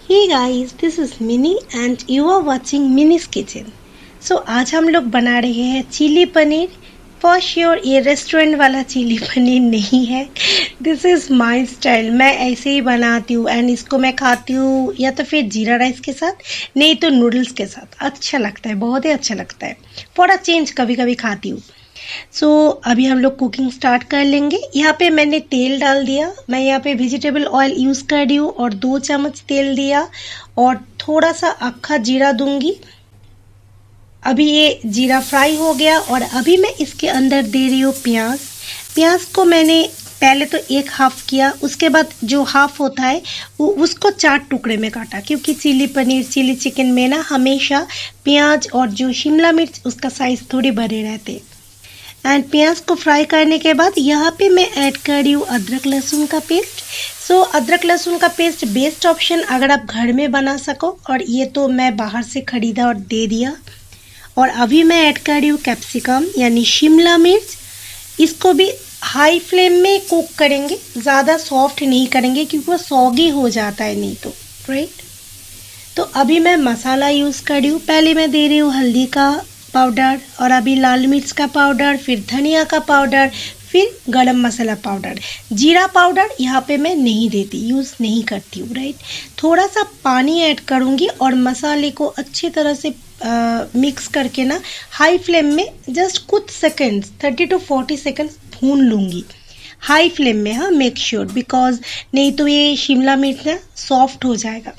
Hey guys, this is Mini and you are watching Mini's Kitchen. So आज हम लोग बना रहे हैं चिली पनीर. फॉर श्योर ये रेस्टोरेंट वाला चिली पनीर नहीं है. This is my style. मैं ऐसे ही बनाती हूँ एंड इसको मैं खाती हूँ या तो फिर जीरा राइस के साथ, नहीं तो नूडल्स के साथ. अच्छा लगता है, बहुत ही अच्छा लगता है. फॉर अ चेंज कभी कभी खाती हूँ. सो अभी हम लोग कुकिंग स्टार्ट कर लेंगे. यहाँ पे मैंने तेल डाल दिया. मैं यहाँ पे वेजिटेबल ऑयल यूज़ कर रही हूँ और 2 चम्मच तेल दिया और थोड़ा सा अक्खा जीरा दूंगी. अभी ये जीरा फ्राई हो गया और अभी मैं इसके अंदर दे रही हूँ प्याज. प्याज को मैंने पहले तो एक हाफ किया, उसके बाद जो हाफ होता है उसको 4 टुकड़े में काटा, क्योंकि चिली पनीर चिली चिकन में ना हमेशा प्याज और जो शिमला मिर्च उसका साइज़ थोड़ी बड़े रहते. एंड प्याज को फ्राई करने के बाद यहाँ पे मैं ऐड कर रही हूँ अदरक लहसुन का पेस्ट. सो अदरक लहसुन का पेस्ट बेस्ट ऑप्शन अगर आप घर में बना सको, और ये तो मैं बाहर से ख़रीदा और दे दिया. और अभी मैं ऐड कर रही हूँ कैप्सिकम यानी शिमला मिर्च. इसको भी हाई फ्लेम में कुक करेंगे, ज़्यादा सॉफ्ट नहीं करेंगे क्योंकि वो सॉगी हो जाता है नहीं तो, राइट. तो अभी मैं मसाला यूज़ कर रही हूँ. पहले मैं दे रही हूँ हल्दी का पाउडर और अभी लाल मिर्च का पाउडर, फिर धनिया का पाउडर, फिर गरम मसाला पाउडर. जीरा पाउडर यहाँ पे मैं नहीं देती, यूज़ नहीं करती हूँ, राइट. थोड़ा सा पानी ऐड करूँगी और मसाले को अच्छी तरह से मिक्स करके ना हाई फ्लेम में जस्ट कुछ सेकंड्स 30 to 40 सेकंड्स भून लूँगी हाई फ्लेम में. हाँ, मेक श्योर, बिकॉज नहीं तो ये शिमला मिर्च ना सॉफ्ट हो जाएगा.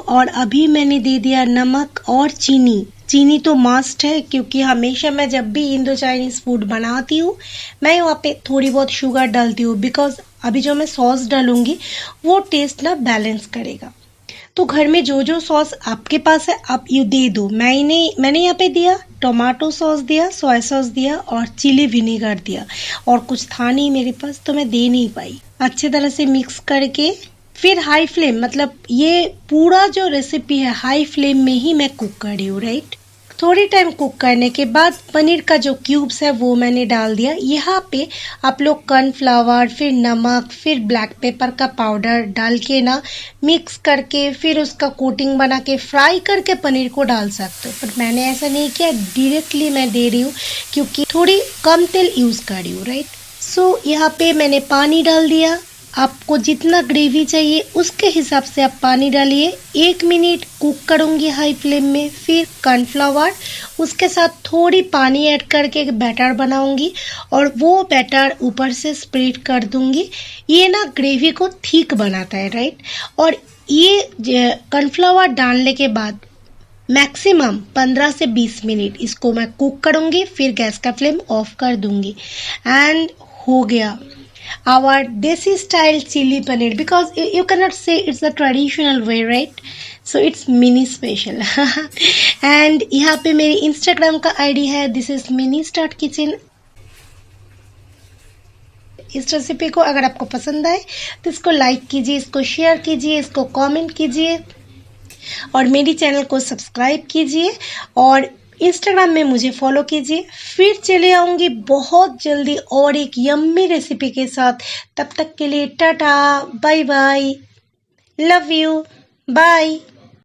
और अभी मैंने दे दिया नमक और चीनी. चीनी तो मस्ट है क्योंकि हमेशा मैं जब भी इंडो चाइनीज़ फूड बनाती हूँ मैं वहाँ पे थोड़ी बहुत शुगर डालती हूँ, बिकॉज अभी जो मैं सॉस डालूँगी वो टेस्ट ना बैलेंस करेगा. तो घर में जो जो सॉस आपके पास है आप ये दे दो. मैंने यहाँ पे दिया टोमेटो सॉस दिया, सोया सॉस दिया और चिली विनेगर दिया, और कुछ था नहीं मेरे पास तो मैं दे नहीं पाई. अच्छी तरह से मिक्स करके फिर हाई फ्लेम, मतलब ये पूरा जो रेसिपी है हाई फ्लेम में ही मैं कुक कर रही हूँ, राइट. थोड़ी टाइम कुक करने के बाद पनीर का जो क्यूब्स है वो मैंने डाल दिया. यहाँ पे आप लोग कॉर्नफ्लावर, फिर नमक, फिर ब्लैक पेपर का पाउडर डाल के ना मिक्स करके फिर उसका कोटिंग बना के फ्राई करके पनीर को डाल सकते हो. पर मैंने ऐसा नहीं किया, डायरेक्टली मैं दे रही हूँ क्योंकि थोड़ी कम तेल यूज़ कर रही हूँ, राइट. सो यहाँ पे मैंने पानी डाल दिया. आपको जितना ग्रेवी चाहिए उसके हिसाब से आप पानी डालिए. 1 मिनट कुक करूँगी हाई फ्लेम में. फिर कॉर्नफ्लावर उसके साथ थोड़ी पानी ऐड करके एक बैटर बनाऊँगी और वो बैटर ऊपर से स्प्रेड कर दूँगी. ये ना ग्रेवी को थिक बनाता है, राइट. और ये कॉर्नफ्लावर डालने के बाद मैक्सिमम 15 से 20 मिनट इसको मैं कुक करूँगी. फिर गैस का फ्लेम ऑफ कर दूँगी एंड हो गया our Desi style chili paneer, because you cannot say it's the traditional way, right. So it's mini special. And यहाँ पे मेरी Instagram का ID है, this is mini start kitchen. इस रेसिपी को अगर आपको पसंद आए तो इसको लाइक कीजिए, इसको शेयर कीजिए, इसको कमेंट कीजिए और मेरी चैनल को सब्सक्राइब कीजिए और इंस्टाग्राम में मुझे फॉलो कीजिए. फिर चले आऊँगी बहुत जल्दी और एक यम्मी रेसिपी के साथ. तब तक के लिए tata, bye bye, love you, bye.